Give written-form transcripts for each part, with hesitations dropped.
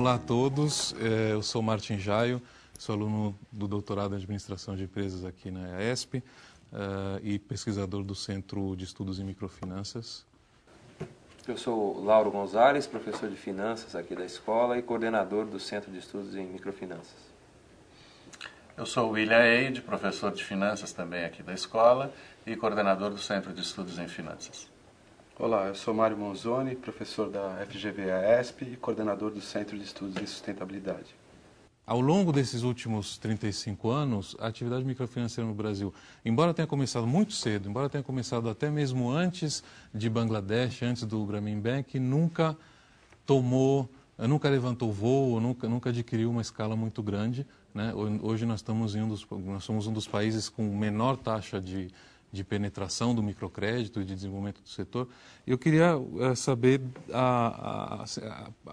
Olá a todos, eu sou Martin Jaio, sou aluno do doutorado em Administração de Empresas aqui na EASP e pesquisador do Centro de Estudos em Microfinanças. Eu sou Lauro Gonzalez, professor de Finanças aqui da escola e coordenador do Centro de Estudos em Microfinanças. Eu sou William Eide, professor de Finanças também aqui da escola e coordenador do Centro de Estudos em Finanças. Olá, eu sou Mário Monzoni, professor da FGV-ESP e coordenador do Centro de Estudos em Sustentabilidade. Ao longo desses últimos 35 anos, a atividade microfinanceira no Brasil, embora tenha começado muito cedo, embora tenha começado até mesmo antes de Bangladesh, antes do Grameen Bank, nunca levantou voo, nunca adquiriu uma escala muito grande, né? Hoje nós somos um dos países com menor taxa de penetração do microcrédito e de desenvolvimento do setor. Eu queria saber a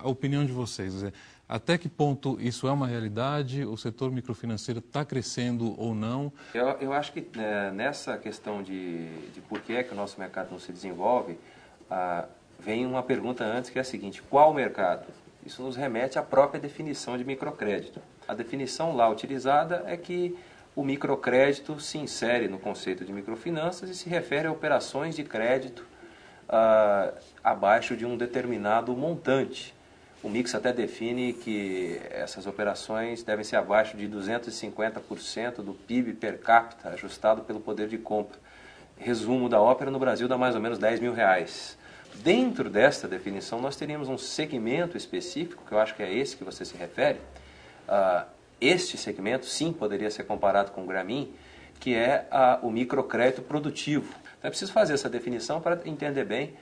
opinião de vocês. Até que ponto isso é uma realidade? O setor microfinanceiro está crescendo ou não? Eu acho que nessa questão de por que é que o nosso mercado não se desenvolve, vem uma pergunta antes que é a seguinte: qual mercado? Isso nos remete à própria definição de microcrédito. A definição lá utilizada é que o microcrédito se insere no conceito de microfinanças e se refere a operações de crédito abaixo de um determinado montante. O Mix até define que essas operações devem ser abaixo de 250% do PIB per capita, ajustado pelo poder de compra. Resumo da ópera: no Brasil dá mais ou menos R$10 mil. Dentro desta definição nós teríamos um segmento específico, que eu acho que é esse que você se refere. Este segmento, sim, poderia ser comparado com o Grameen, que é o microcrédito produtivo. Então é preciso fazer essa definição para entender bem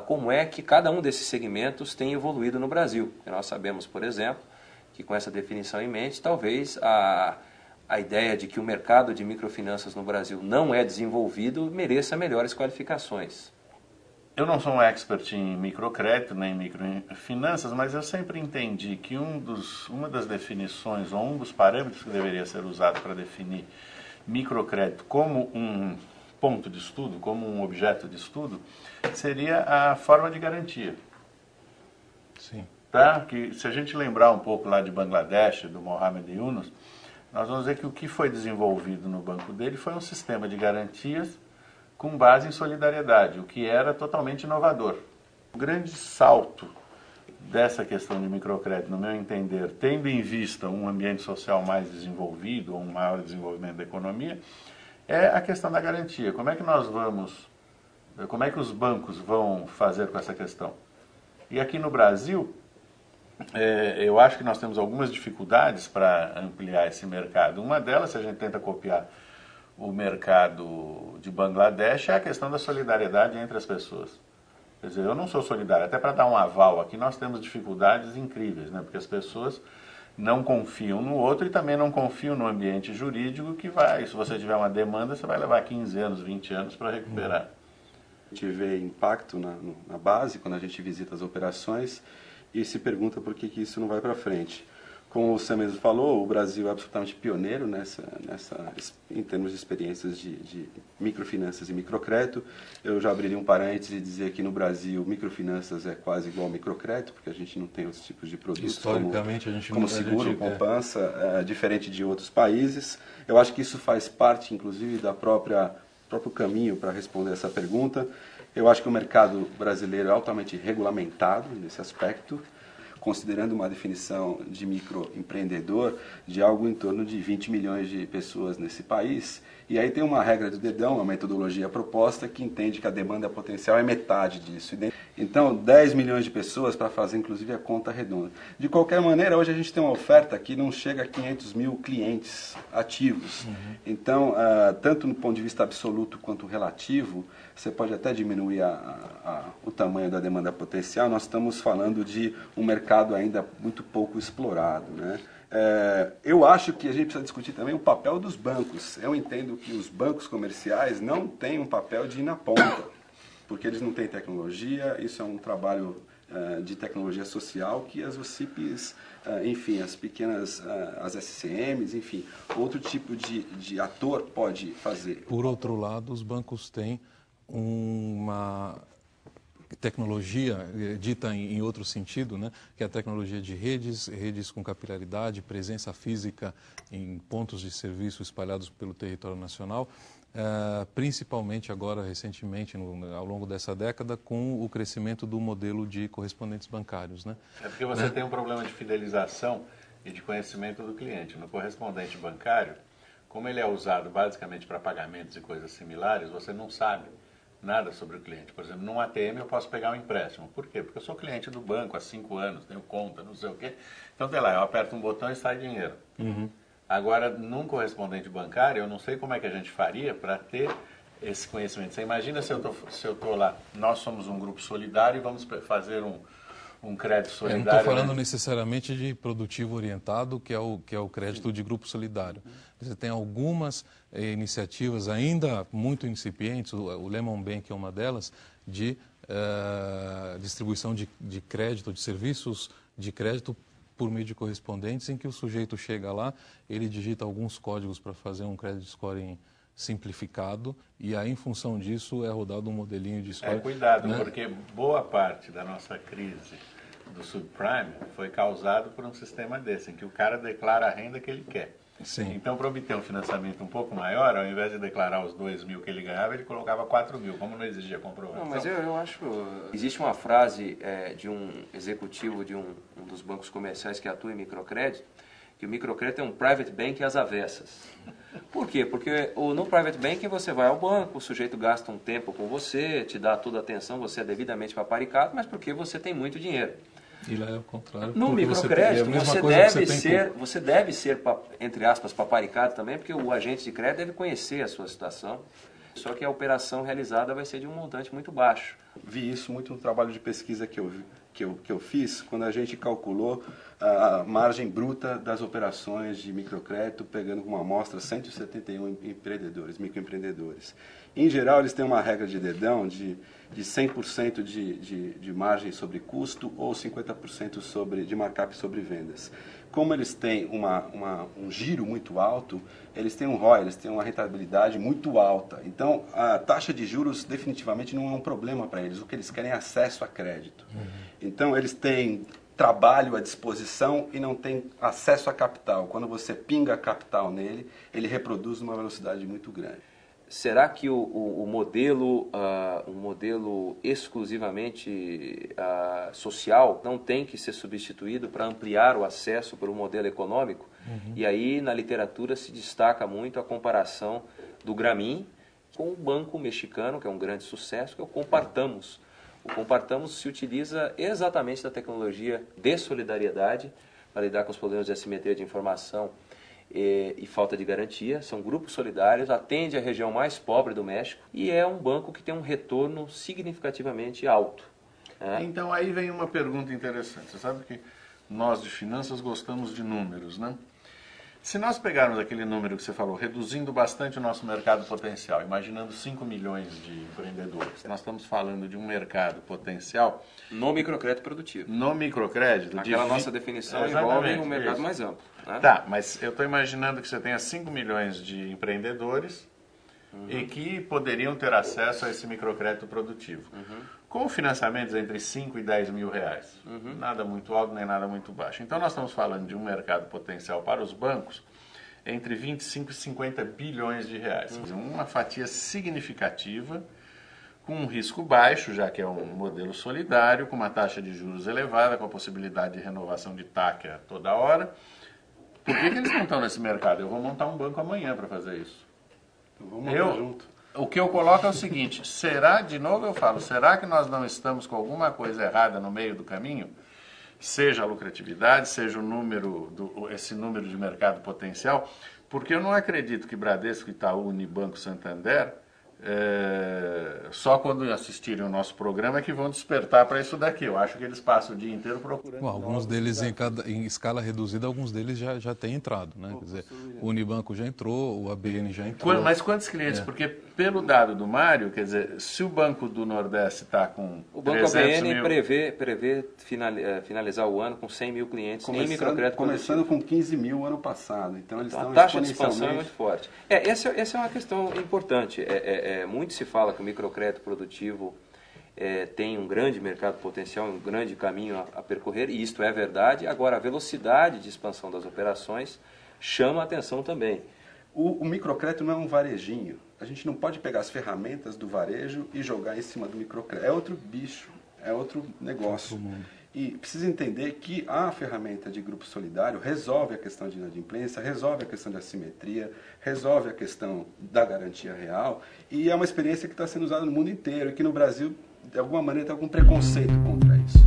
como é que cada um desses segmentos tem evoluído no Brasil. E nós sabemos, por exemplo, que com essa definição em mente, talvez a ideia de que o mercado de microfinanças no Brasil não é desenvolvido mereça melhores qualificações. Eu não sou um expert em microcrédito nem em microfinanças, mas eu sempre entendi que uma das definições ou um dos parâmetros que deveria ser usado para definir microcrédito como um ponto de estudo, como um objeto de estudo, seria a forma de garantia. Sim. Tá? Que, se a gente lembrar um pouco lá de Bangladesh, do Mohamed Yunus, nós vamos ver que o que foi desenvolvido no banco dele foi um sistema de garantias com base em solidariedade, o que era totalmente inovador. O grande salto dessa questão de microcrédito, no meu entender, tendo em vista um ambiente social mais desenvolvido, ou um maior desenvolvimento da economia, é a questão da garantia. Como é que os bancos vão fazer com essa questão? E aqui no Brasil, eu acho que nós temos algumas dificuldades para ampliar esse mercado. Uma delas, se a gente tenta copiar o mercado de Bangladesh, é a questão da solidariedade entre as pessoas. Quer dizer, eu não sou solidário, até para dar um aval aqui nós temos dificuldades incríveis, né? Porque as pessoas não confiam no outro e também não confiam no ambiente jurídico se você tiver uma demanda, você vai levar 15 anos, 20 anos para recuperar. A gente vê impacto na base, quando a gente visita as operações, e se pergunta por que isso não vai para frente. Como você mesmo falou, o Brasil é absolutamente pioneiro em termos de experiências de microfinanças e microcrédito. Eu já abriria um parênteses e dizer que no Brasil microfinanças é quase igual ao microcrédito, porque a gente não tem outros tipos de produtos historicamente, como seguro, poupança, diferente de outros países. Eu acho que isso faz parte, inclusive, do próprio caminho para responder essa pergunta. Eu acho que o mercado brasileiro é altamente regulamentado nesse aspecto, considerando uma definição de microempreendedor de algo em torno de 20 milhões de pessoas nesse país. E aí tem uma regra do dedão, uma metodologia proposta que entende que a demanda potencial é metade disso. Então, 10 milhões de pessoas para fazer, inclusive, a conta redonda. De qualquer maneira, hoje a gente tem uma oferta que não chega a 500 mil clientes ativos. Então, tanto no ponto de vista absoluto quanto relativo, você pode até diminuir o tamanho da demanda potencial. Nós estamos falando de um mercado ainda muito pouco explorado, né? Eu acho que a gente precisa discutir também o papel dos bancos. Eu entendo que os bancos comerciais não têm um papel de ir na ponta, porque eles não têm tecnologia. Isso é um trabalho de tecnologia social que as OCIPs, enfim, as pequenas, as SCMs, enfim, outro tipo de ator pode fazer. Por outro lado, os bancos têm tecnologia dita em outro sentido, né, que é a tecnologia de redes com capilaridade, presença física em pontos de serviço espalhados pelo território nacional, principalmente agora, recentemente, ao longo dessa década, com o crescimento do modelo de correspondentes bancários. Né? É porque você tem um problema de fidelização e de conhecimento do cliente. No correspondente bancário, como ele é usado basicamente para pagamentos e coisas similares, você não sabe nada sobre o cliente. Por exemplo, num ATM eu posso pegar um empréstimo. Por quê? Porque eu sou cliente do banco há 5 anos, tenho conta, não sei o quê. Então, sei lá, eu aperto um botão e sai dinheiro. Uhum. Agora, num correspondente bancário, eu não sei como é que a gente faria para ter esse conhecimento. Você imagina se eu tô lá, nós somos um grupo solidário e vamos fazer um crédito solidário. Eu não estou falando necessariamente de produtivo orientado, que é o crédito de grupo solidário. Você tem algumas iniciativas ainda muito incipientes, o Lemon Bank é uma delas, de distribuição de crédito, de serviços de crédito por meio de correspondentes, em que o sujeito chega lá, ele digita alguns códigos para fazer um credit scoring simplificado, e aí, em função disso, é rodado um modelinho de score. Cuidado, né? Porque boa parte da nossa crise do subprime foi causado por um sistema desse, em que o cara declara a renda que ele quer. Sim. Então, para obter um financiamento um pouco maior, ao invés de declarar os 2.000 que ele ganhava, ele colocava 4.000, como não exigia comprovação. Não, mas eu acho... Existe uma frase de um executivo de um dos bancos comerciais que atua em microcrédito, que o microcrédito é um private bank às avessas. Por quê? Porque no private banking você vai ao banco, o sujeito gasta um tempo com você, te dá toda a atenção, você é devidamente paparicado, mas porque você tem muito dinheiro. E lá é o contrário. No microcrédito, você deve ser, entre aspas, paparicado também, porque o agente de crédito deve conhecer a sua situação, só que a operação realizada vai ser de um montante muito baixo. Vi isso muito no trabalho de pesquisa que eu fiz, quando a gente calculou a margem bruta das operações de microcrédito, pegando como amostra 171 empreendedores, microempreendedores. Em geral, eles têm uma regra de dedão de 100% de margem sobre custo ou 50% de markup sobre vendas. Como eles têm um giro muito alto, eles têm um ROI, eles têm uma rentabilidade muito alta. Então, a taxa de juros definitivamente não é um problema para eles. O que eles querem é acesso a crédito. Então, eles têm trabalho à disposição e não têm acesso a capital. Quando você pinga capital nele, ele reproduz numa velocidade muito grande. Será que o modelo, um modelo exclusivamente social não tem que ser substituído para ampliar o acesso para o modelo econômico? Uhum. E aí, na literatura, se destaca muito a comparação do Grameen com o banco mexicano, que é um grande sucesso, que é o Compartamos. O Compartamos se utiliza exatamente da tecnologia de solidariedade para lidar com os problemas de assimetria de informação e falta de garantia. São grupos solidários, atende a região mais pobre do México e é um banco que tem um retorno significativamente alto. Então aí vem uma pergunta interessante. Você sabe que nós de finanças gostamos de números, né? Se nós pegarmos aquele número que você falou, reduzindo bastante o nosso mercado potencial, imaginando 5 milhões de empreendedores, nós estamos falando de um mercado potencial... No microcrédito produtivo. No microcrédito... Aquela nossa definição envolve um mercado mais amplo. Né? Tá, mas eu estou imaginando que você tenha 5 milhões de empreendedores e que poderiam ter acesso a esse microcrédito produtivo. Com financiamentos entre 5 e 10 mil reais. Nada muito alto nem nada muito baixo. Então nós estamos falando de um mercado potencial para os bancos entre 25 e 50 bilhões de reais. Uma fatia significativa, com um risco baixo, já que é um modelo solidário, com uma taxa de juros elevada, com a possibilidade de renovação de TAC a toda hora. Por que eles não estão nesse mercado? Eu vou montar um banco amanhã para fazer isso. Então, vamos montar junto. O que eu coloco é o seguinte, será que nós não estamos com alguma coisa errada no meio do caminho? Seja a lucratividade, seja esse número de mercado potencial, porque eu não acredito que Bradesco, Itaú, Unibanco, Santander, só quando assistirem o nosso programa é que vão despertar para isso daqui. Eu acho que eles passam o dia inteiro procurando. Bom, alguns deles em escala reduzida, alguns deles já têm entrado, né? Quer dizer, o Unibanco já entrou, o ABN já entrou. Mas quantos clientes? Porque pelo dado do Mário, quer dizer, se o Banco do Nordeste está com o Banco ABN prevê finalizar o ano com 100 mil clientes em microcrédito começando com 15 mil ano passado. Então eles estão a taxa de expansão é muito forte. Essa é uma questão importante. Muito se fala que o microcrédito produtivo tem um grande mercado potencial, um grande caminho a percorrer, e isto é verdade. Agora, a velocidade de expansão das operações chama a atenção também. O microcrédito não é um varejinho. A gente não pode pegar as ferramentas do varejo e jogar em cima do microcrédito. É outro bicho, é outro negócio. E precisa entender que a ferramenta de grupo solidário resolve a questão de inadimplência, resolve a questão de assimetria, resolve a questão da garantia real, e é uma experiência que está sendo usada no mundo inteiro e que no Brasil, de alguma maneira, tem algum preconceito contra isso.